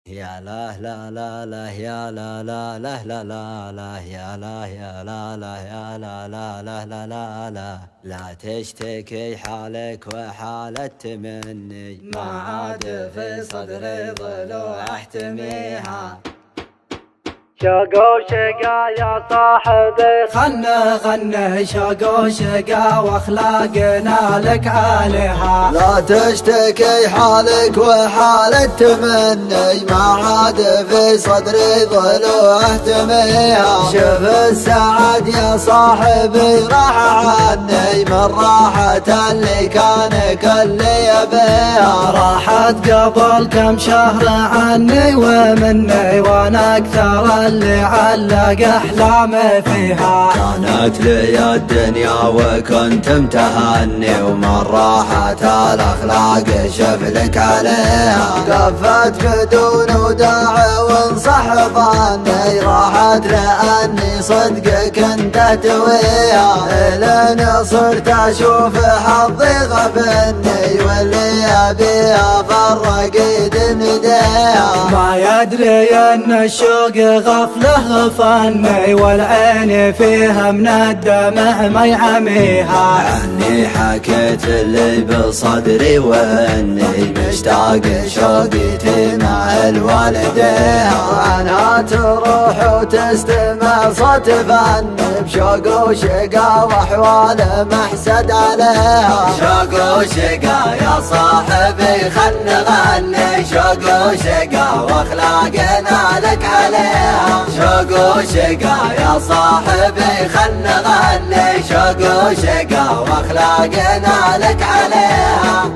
يا لا لا لا لا يا لا لا لا لا لا لا يا لا يا لا لا يا لا لا لا لا لا لا لا تشتكي حالك وحالة مني ما عاد في صدري ضلوع احتميها. شوق وشقا يا صاحبي خلنا شوق وشقا واخلاقنا لك عليها. لا تشتكي حالك وحالة مني ما عاد في صدري ضلوع احتميها. شوف السعد يا صاحبي راح عني من راحة اللي كان كل يبيها. راحت قبل كم شهر عني ومني وانا اكثر اللي علق احلامي فيها. كانت لي الدنيا وكنت متهني ومن راحة الاخلاق شفلك عليها. قفت بدون وداع وانصح ظني راحت لاني صدق كنت اتويها. لين صرت اشوف حظي غبني واللي يبيها فرق ايد نديها. ما يدري ان الشوق غفله فني والعين فيها من الدمع ما يعميها. عني حكيت اللي بصدري واني مشتاق شوقتي مع الوالدين. وعنها تروح وتستمع صوت فني بشوق وشقا واحوال محسد عليها. شوق وشقا يا صاحبي خل نغني شوق وشقا واخلاقنا لك عليها. شوق وشقا يا صاحبي خل نغني شوق وشقا واخلاقنا لك عليها.